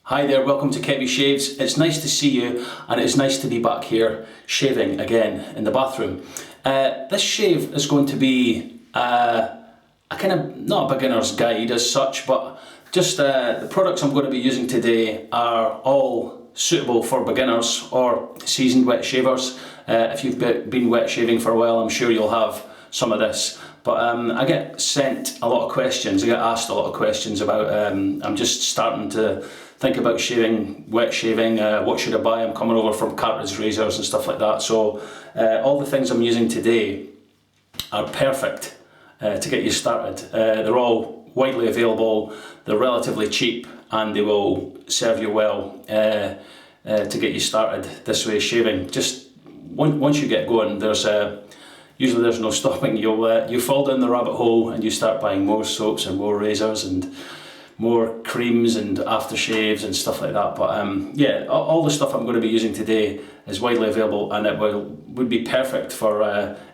Hi there, welcome to Kevy Shaves. It's nice to see you, and it's nice to be back here shaving again in the bathroom. This shave is going to be a kind of, not a beginner's guide as such, but just the products I'm going to be using today are all suitable for beginners or seasoned wet shavers. If you've been wet shaving for a while, I'm sure you'll have some of this. But I get sent a lot of questions, I get asked a lot of questions about, I'm just starting to think about wet shaving, what should I buy? I'm coming over from cartridge razors and stuff like that. So all the things I'm using today are perfect to get you started. They're all widely available, they're relatively cheap, and they will serve you well to get you started this way shaving. Just once you get going, usually there's no stopping. You fall down the rabbit hole and you start buying more soaps and more razors and more creams and aftershaves and stuff like that. But yeah, all the stuff I'm going to be using today is widely available, and it would be perfect for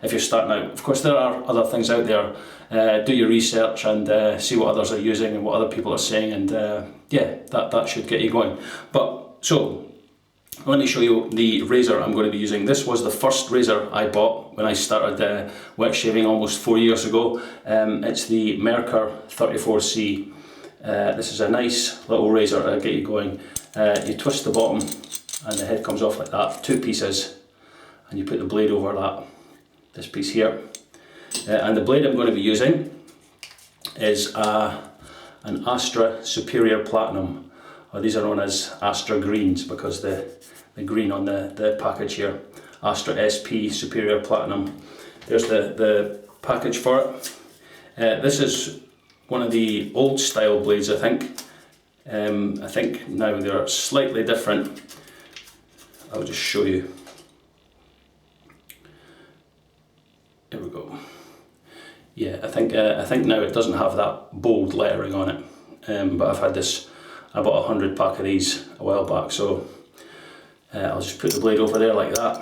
if you're starting out. Of course, there are other things out there. Do your research and see what others are using and what other people are saying, and yeah, that should get you going. So let me show you the razor I'm going to be using. This was the first razor I bought when I started wet shaving almost 4 years ago. It's the Merkur 34C. This is a nice little razor to get you going. You twist the bottom and the head comes off like that, 2 pieces, and you put the blade over this piece here. And the blade I'm going to be using is an Astra Superior Platinum. These are known as Astra Greens because the green on the package here. Astra SP Superior Platinum. There's the package for it. This is one of the old style blades, I think. I think now they're slightly different. I'll just show you. There we go. Yeah, I think now it doesn't have that bold lettering on it. But I've had this. I bought 100 pack of these a while back, so I'll just put the blade over there like that.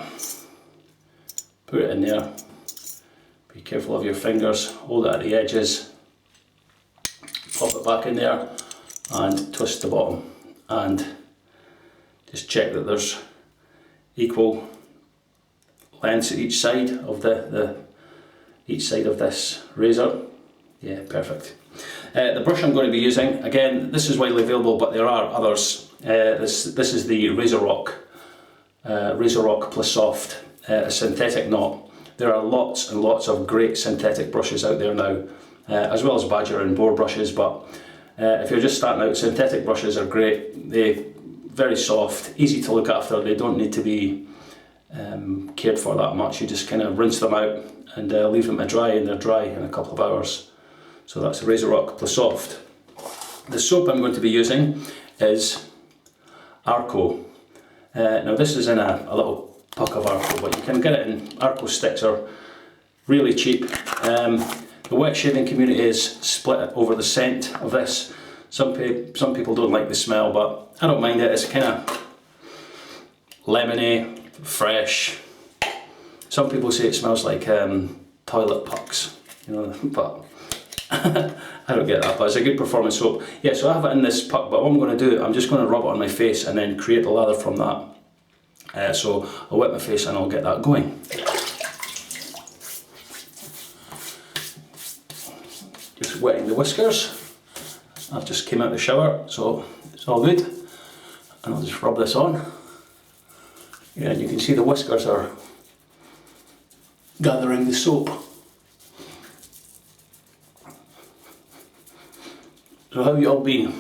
Put it in there. Be careful of your fingers. Hold it at the edges. Pop it back in there and twist the bottom, and just check that there's equal lengths at each side of each side of this razor. Yeah, perfect. The brush I'm going to be using, again, this is widely available, but there are others. This is the Razorock Plissoft, a synthetic knot. There are lots and lots of great synthetic brushes out there now, as well as badger and boar brushes, but if you're just starting out, synthetic brushes are great. They're very soft, easy to look after, they don't need to be cared for that much. You just kind of rinse them out and leave them to dry, and they're dry in a couple of hours. So that's Razorock Plissoft. The soap I'm going to be using is Arko. Now this is in a little puck of Arko, but you can get it in, Arko sticks are really cheap. The wet shaving community is split over the scent of this. Some people don't like the smell, but I don't mind it. It's kind of lemony, fresh. Some people say it smells like toilet pucks, you know, but I don't get that, but it's a good performance soap. Yeah, so I have it in this puck, but what I'm going to do, I'm just going to rub it on my face and then create the lather from that. So I'll wet my face and I'll get that going. Just wetting the whiskers. I've just came out of the shower, so it's all good. And I'll just rub this on. Yeah, and you can see the whiskers are gathering the soap. So how have you all been?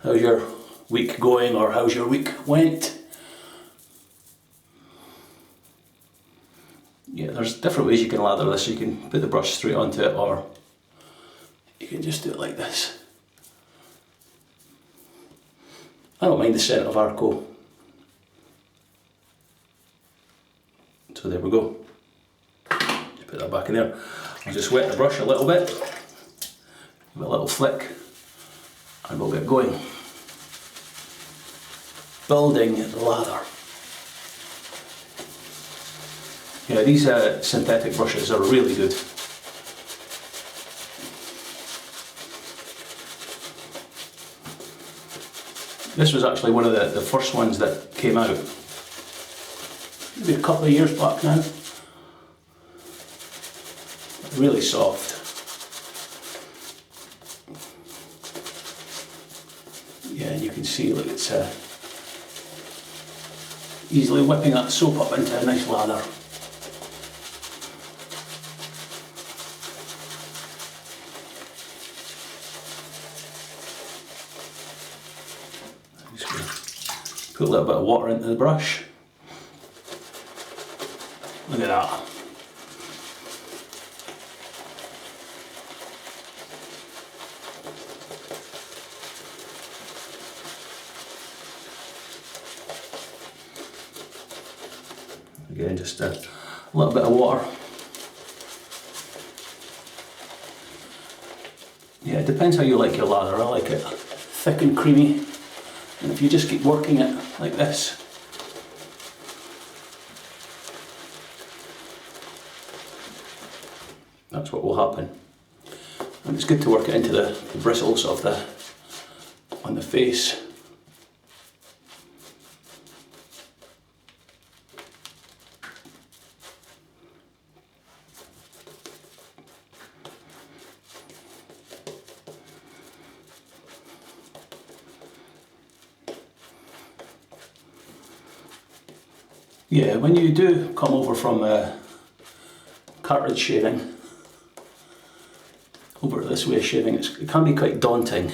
How's your week going, or how's your week went? Yeah, there's different ways you can lather this. You can put the brush straight onto it, or you can just do it like this. I don't mind the scent of Arko. So there we go. Just put that back in there. I'll just wet the brush a little bit. Give it a little flick, and we'll get going. Building the lather. Yeah, these synthetic brushes are really good. This was actually one of the first ones that came out. Maybe a couple of years back now. Really soft. Yeah, and you can see like it's easily whipping that soap up into a nice lather. I'm just going to put a little bit of water into the brush. Look at that. Again, just a little bit of water. Yeah, it depends how you like your lather. I like it thick and creamy, and if you just keep working it like this, that's what will happen. And it's good to work it into the bristles of on the face. Yeah, when you do come over from cartridge shaving over to this way of shaving, it can be quite daunting.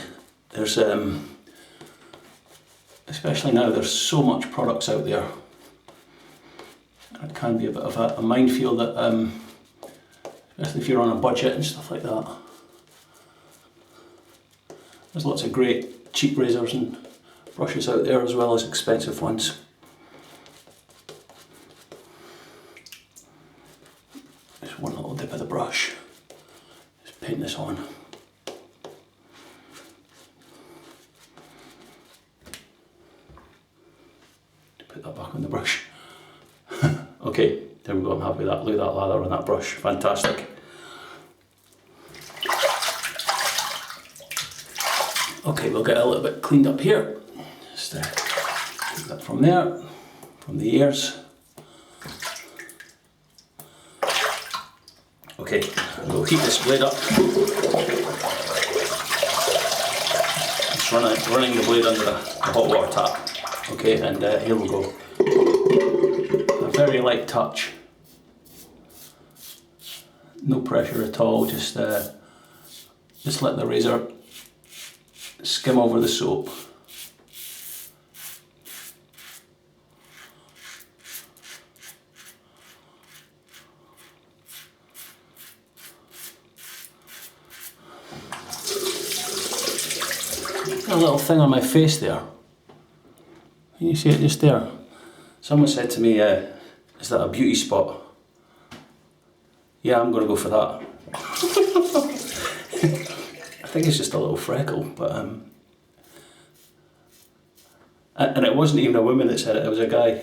There's especially now, there's so much products out there. It can be a bit of a minefield, that especially if you're on a budget and stuff like that. There's lots of great cheap razors and brushes out there, as well as expensive ones. Just one little dip of the brush. Just paint this on. Put that back on the brush. Okay, there we go, I'm happy with that. Look at that lather on that brush, fantastic. Okay, we'll get a little bit cleaned up here. Just take that from there, from the ears. Okay, we'll heat this blade up. Just running the blade under the hot water tap. Okay, and here we go. A very light touch. No pressure at all, just let the razor skim over the soap. A little thing on my face there. Can you see it just there? Someone said to me, is that a beauty spot? Yeah, I'm going to go for that. I think it's just a little freckle, but and it wasn't even a woman that said it, it was a guy.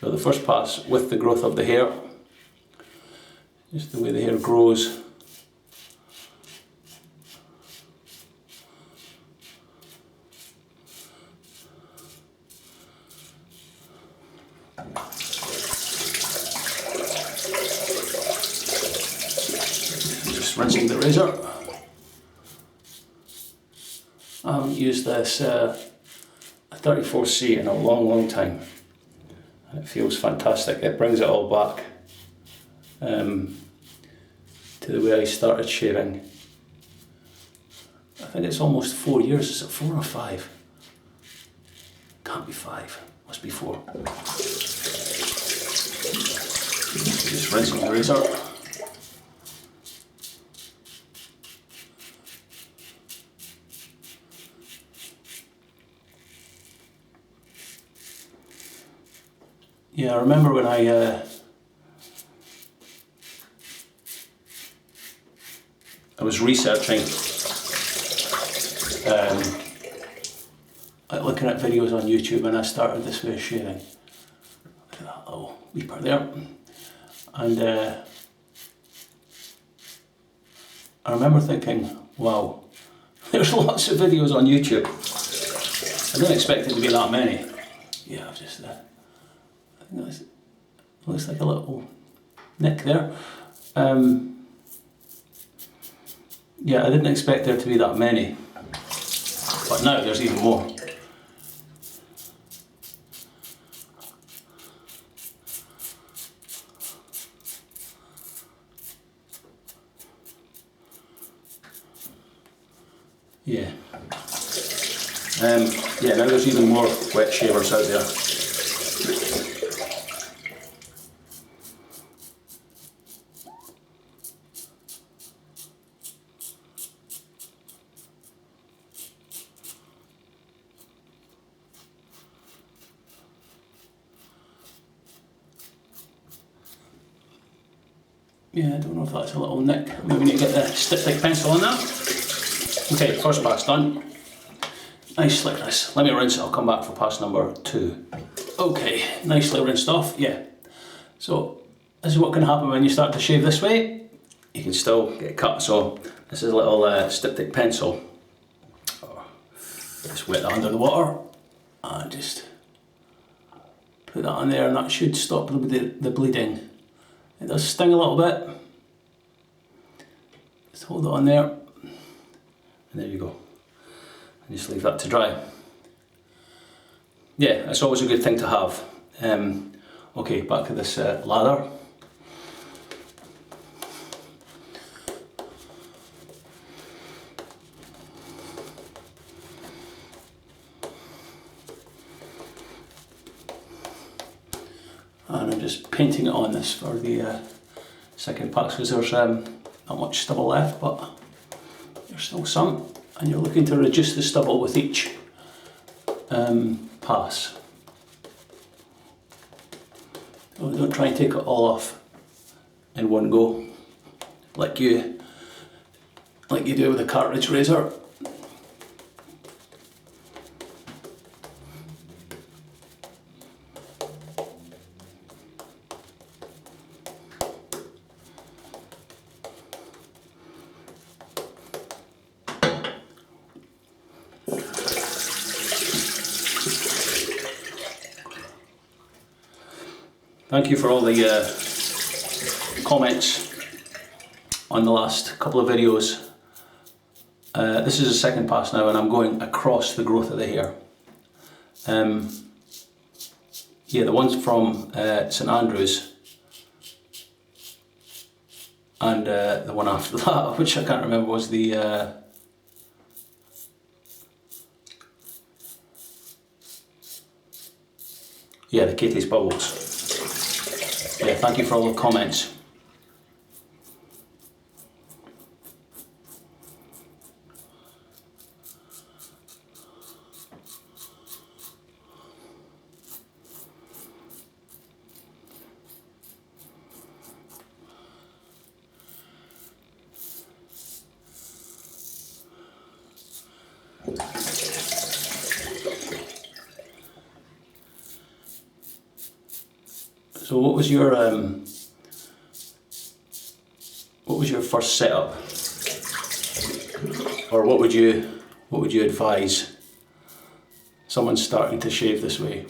So the first pass with the growth of the hair, just the way the hair grows. Rinsing the razor. I haven't used this a 34C in a long time, and it feels fantastic. It brings it all back to the way I started shaving. I think it's almost 4 years. Is it 4 or 5? Can't be 5, must be 4. Just rinsing the razor. Yeah, I remember when I was researching, looking at videos on YouTube, and I started this way of shaving. Look at that little weeper there. And I remember thinking, Wow. There's lots of videos on YouTube. I didn't expect it to be that many. Yeah, I've just, I think that's, looks like a little nick there. Yeah, I didn't expect there to be that many. But now there's even more. Yeah. Yeah, now there's even more wet shavers out there. Yeah, I don't know if that's a little nick. Maybe need to get the stick pencil on that. Okay, first pass done. Nice like this. Let me rinse it, I'll come back for pass number 2. Okay, nicely rinsed off, yeah. So, this is what can happen when you start to shave this way. You can still get cut, so this is a little styptic pencil. Just wet that under the water and just put that on there, and that should stop the bleeding. It does sting a little bit. Just hold it on there, and there you go. And just leave that to dry. Yeah, it's always a good thing to have. Okay, back to this lather. And I'm just painting it on this for the second pass, because there's not much stubble left, but there's still some, and you're looking to reduce the stubble with each pass. So don't try and take it all off in one go, like you do with a cartridge razor. Thank you for all the comments on the last couple of videos. This is the second pass now, and I'm going across the growth of the hair. Yeah, the ones from St Andrews and the one after that, which I can't remember, was the yeah, the Katie's Bubbles. Yeah, thank you for all the comments. So what was your first setup, or what would you advise someone starting to shave this way?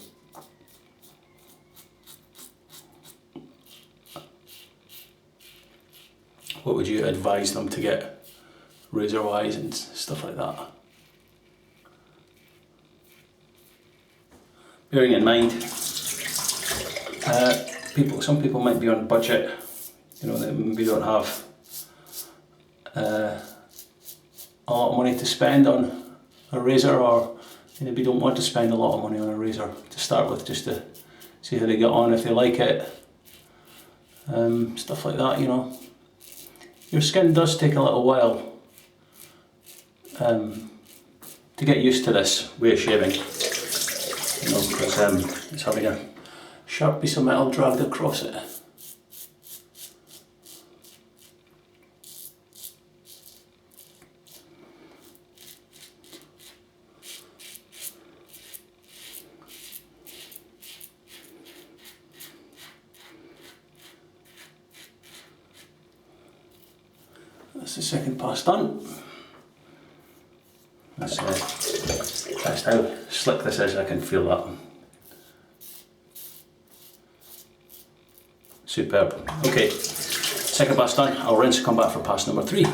What would you advise them to get razor wise and stuff like that? Bearing in mind, some people might be on a budget, you know, they maybe don't have a lot of money to spend on a razor, or maybe don't want to spend a lot of money on a razor to start with, just to see how they get on, if they like it, stuff like that, you know. Your skin does take a little while to get used to this way of shaving, you know, because it's having a sharp piece of metal dragged across it. That's the second pass done. just how slick this is, I can feel that. Superb. Okay, second pass done. I'll rinse and come back for pass number 3.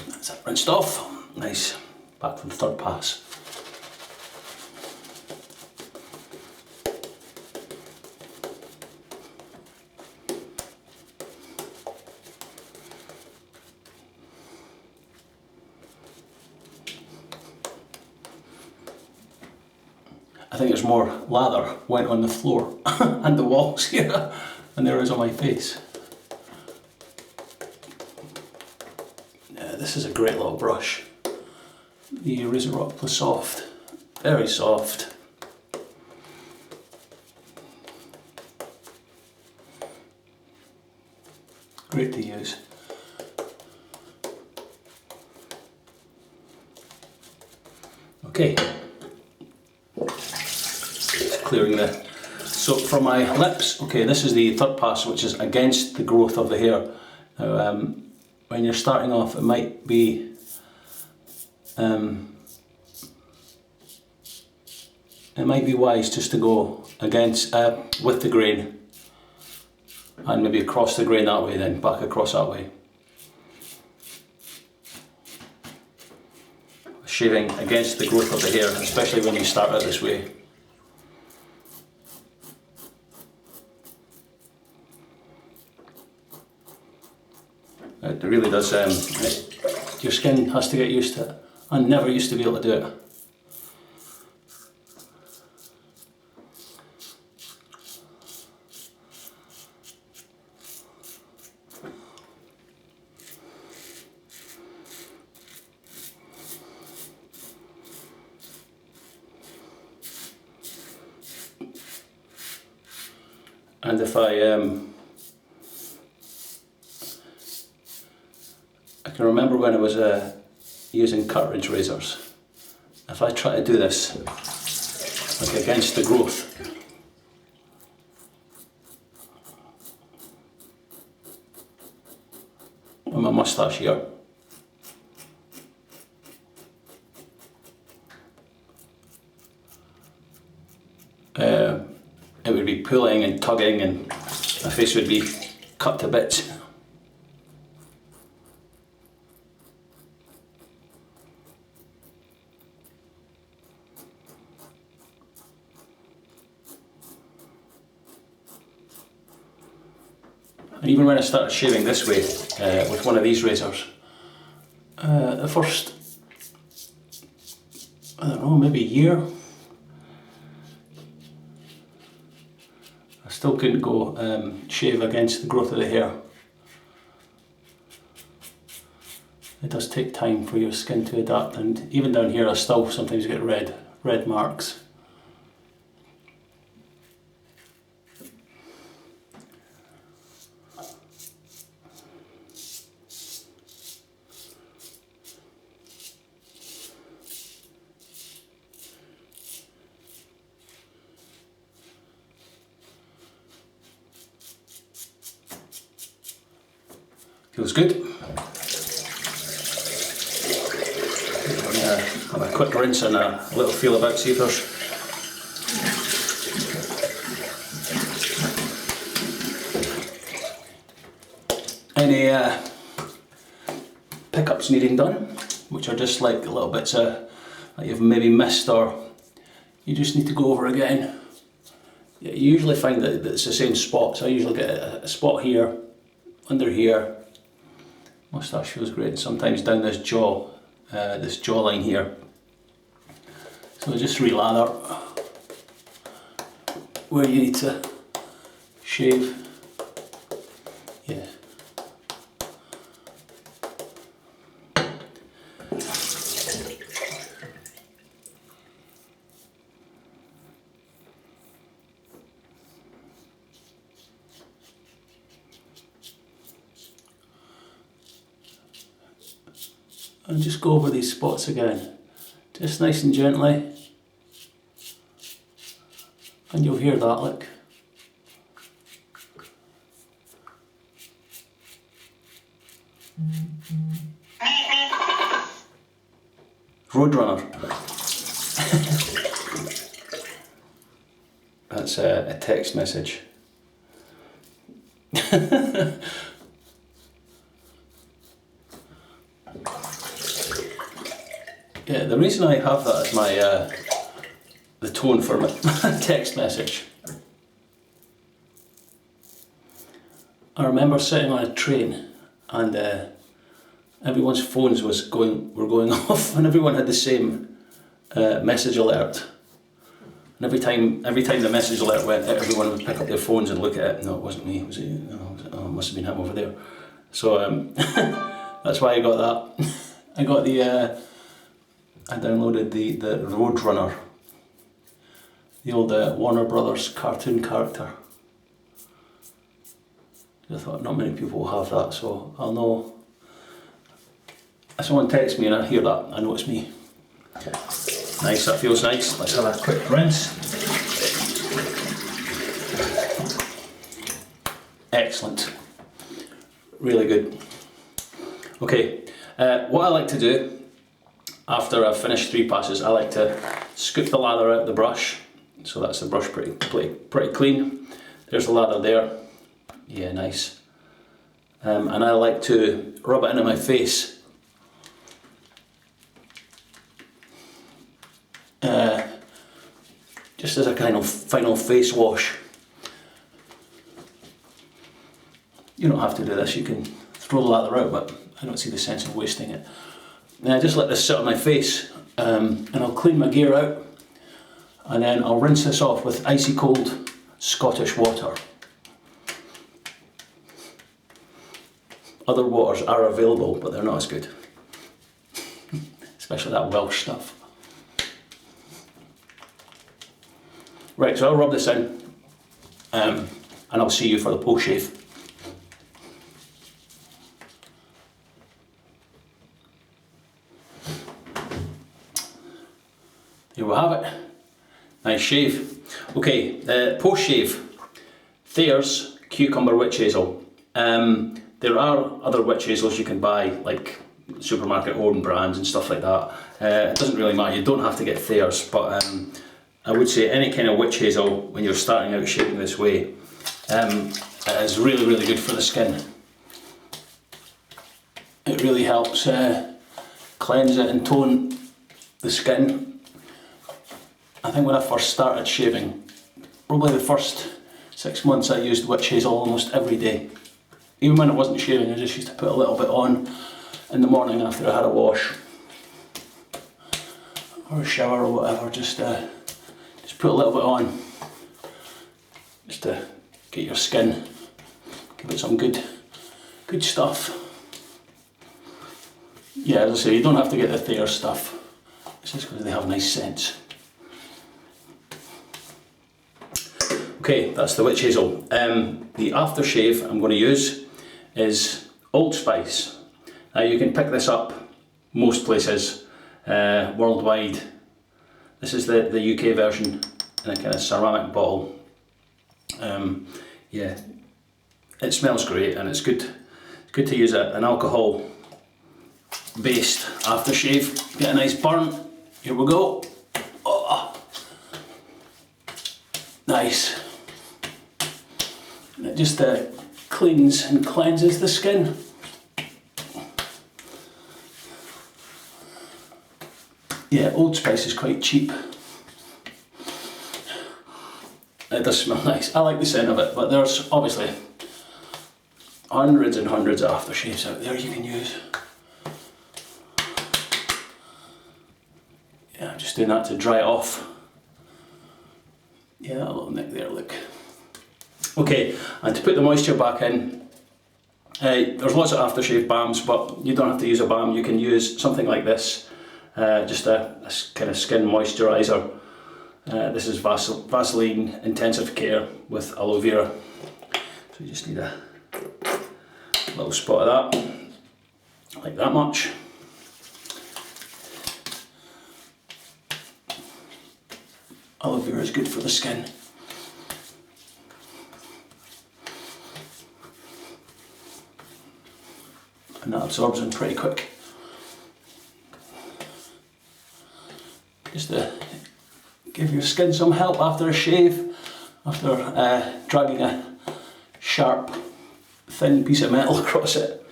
That's it, rinsed off. Nice. Back for the third pass. I think there's more lather went on the floor and the walls here than there is on my face. This is a great little brush. The Razorock Plissoft. Very soft. Great to use. Okay. Clearing the soap from my lips. Okay, this is the third pass, which is against the growth of the hair. Now, when you're starting off, it might be wise just to go against with the grain, and maybe across the grain that way, then back across that way. Shaving against the growth of the hair, especially when you start it this way. It really does, your skin has to get used to it. I never used to be able to do it. And if I can remember when I was using cartridge razors, if I try to do this, like against the growth, on my moustache here, it would be pulling and tugging and my face would be cut to bits. And even when I started shaving this way with one of these razors, the first, I don't know, maybe a year, I still couldn't go shave against the growth of the hair. It does take time for your skin to adapt, and even down here I still sometimes get red marks. Feels good. I'm going to have a quick rinse and a little feel about, see if there's any pickups needing done, which are just like little bits that you've maybe missed or you just need to go over again. Yeah, you usually find that it's the same spots. I usually get a spot here, under here. Moustache feels great, and sometimes down this jaw, this jawline here. So just re-lather where you need to shave. Yeah. And just go over these spots again, just nice and gently, and you'll hear that, look. Roadrunner. That's a text message. Yeah, the reason I have that as my the tone for my text message. I remember sitting on a train and everyone's phones were going off, and everyone had the same message alert. And every time the message alert went, everyone would pick up their phones and look at it. No, it wasn't me. Was it you? Oh, it must have been him over there. So that's why I got that. I got I downloaded the Roadrunner, the old Warner Brothers cartoon character. I thought not many people will have that, so I'll know. If someone texts me and I hear that, I know it's me. Nice, that feels nice. Let's have a quick rinse. Excellent. Really good. Okay, what I like to do after I've finished 3 passes, I like to scoop the lather out of the brush. So that's the brush pretty clean. There's the lather there. Yeah, nice. And I like to rub it into my face. Just as a kind of final face wash. You don't have to do this, you can throw the lather out, but I don't see the sense of wasting it. And I just let this sit on my face, and I'll clean my gear out, and then I'll rinse this off with icy cold Scottish water. Other waters are available, but they're not as good. Especially that Welsh stuff. Right, so I'll rub this in, and I'll see you for the post shave. Here we have it. Nice shave. Okay, post shave. Thayers Cucumber Witch Hazel. There are other witch hazels you can buy, like supermarket own brands and stuff like that. It doesn't really matter, you don't have to get Thayers, but I would say any kind of witch hazel when you're starting out shaving this way is really, really good for the skin. It really helps cleanse it and tone the skin. I think when I first started shaving, probably the first 6 months I used witch hazel almost every day. Even when I wasn't shaving, I just used to put a little bit on in the morning after I had a wash or a shower or whatever. Just put a little bit on, just to get your skin, give it some good stuff. Yeah, as I say, you don't have to get the Thayers stuff. It's just because they have nice scents. Okay, that's the witch hazel. The aftershave I'm going to use is Old Spice. Now you can pick this up most places worldwide. This is the UK version in a kind of ceramic bottle. Yeah, it smells great and it's good. It's good to use an alcohol based aftershave. Get a nice burn. Here we go. Oh, nice. And it just cleans and cleanses the skin. Yeah, Old Spice is quite cheap. It does smell nice. I like the scent of it, but there's obviously hundreds and hundreds of aftershaves out there you can use. Yeah, I'm just doing that to dry it off. Yeah, that little nick there, look. Okay, and to put the moisture back in, there's lots of aftershave balms, but you don't have to use a balm. You can use something like this, just a kind of skin moisturiser. This is Vaseline Intensive Care with aloe vera. So you just need a little spot of that, like that much. Aloe vera is good for the skin. And that absorbs in pretty quick. Just to give your skin some help after a shave, after dragging a sharp, thin piece of metal across it.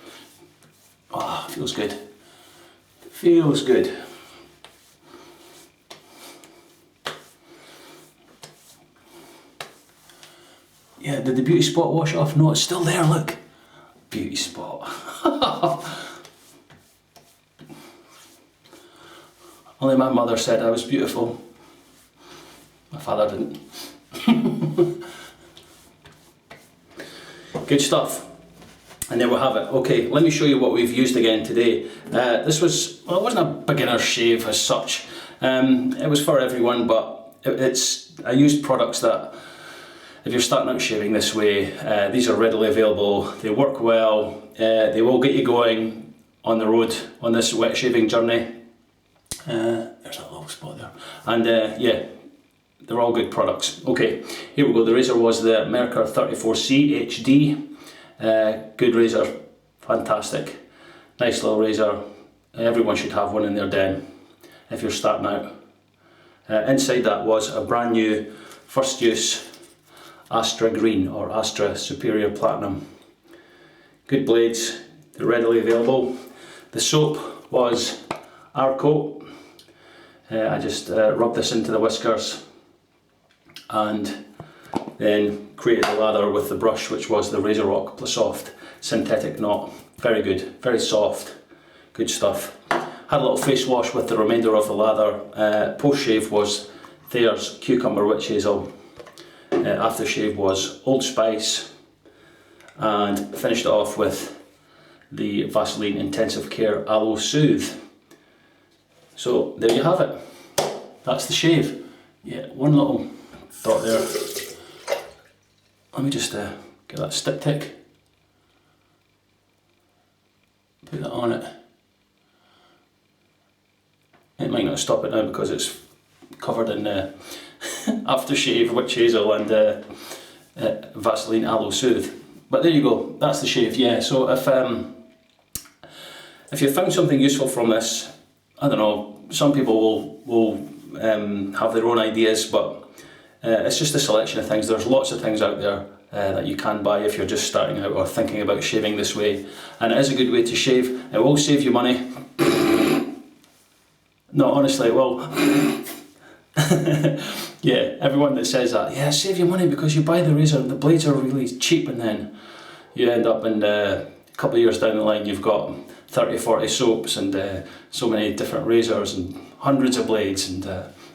Ah, oh, feels good. Feels good. Yeah, did the beauty spot wash off? No, it's still there, look. Beauty spot. Only my mother said I was beautiful. My father didn't. Good stuff. And there we have it. Okay, let me show you what we've used again today. This was, well, it wasn't a beginner shave as such. It was for everyone, but I used products that, if you're starting out shaving this way, these are readily available, they work well, they will get you going on the road on this wet shaving journey. There's that little spot there. And yeah, they're all good products. Okay, here we go. The razor was the Merkur 34C HD. Good razor, fantastic. Nice little razor. Everyone should have one in their den if you're starting out. Inside that was a brand new first use Astra Green or Astra Superior Platinum. Good blades, they're readily available. The soap was Arko. I just rubbed this into the whiskers and then created the lather with the brush, which was the Razorock Plissoft synthetic knot. Very good, very soft, good stuff. Had a little face wash with the remainder of the lather. Post shave was Thayers Cucumber Witch Hazel. Aftershave was Old Spice, and finished it off with the Vaseline Intensive Care Aloe Soothe. So there you have it. That's the shave. Yeah, one little dot there. Let me just get that stick tick. Put that on it. It might not stop it now because it's covered in Aftershave Witch Hazel and Vaseline Aloe Soothe. But there you go, that's the shave. Yeah, so if you found something useful from this, I don't know, some people will have their own ideas, but it's just a selection of things. There's lots of things out there that you can buy if you're just starting out or thinking about shaving this way, and it is a good way to shave. It will save you money. No, honestly, it will. Yeah, everyone that says that, yeah, save you money because you buy the razor, the blades are really cheap, and then you end up in a couple of years down the line you've got 30-40 soaps and so many different razors and hundreds of blades, and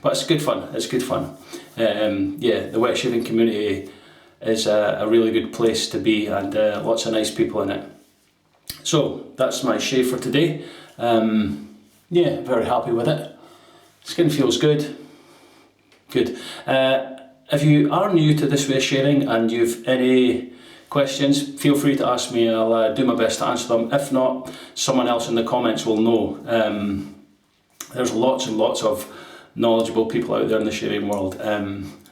but it's good fun, it's good fun. Yeah, the wet shaving community is a really good place to be, and lots of nice people in it. So that's my shave for today. Yeah, very happy with it. Skin feels good. Good. If you are new to this way of shaving and you've any questions, feel free to ask me. I'll do my best to answer them. If not, someone else in the comments will know. There's lots and lots of knowledgeable people out there in the shaving world.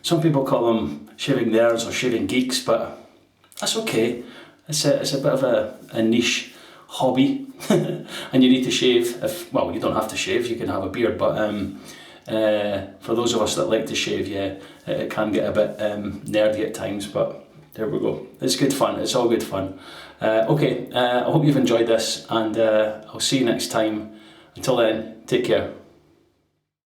Some people call them shaving nerds or shaving geeks, but that's okay. It's a bit of a niche hobby, and you need to shave. Well, you don't have to shave, you can have a beard, but for those of us that like to shave, yeah, it can get a bit nerdy at times, but there we go. It's good fun, it's all good fun. Okay, I hope you've enjoyed this, and I'll see you next time. Until then, take care.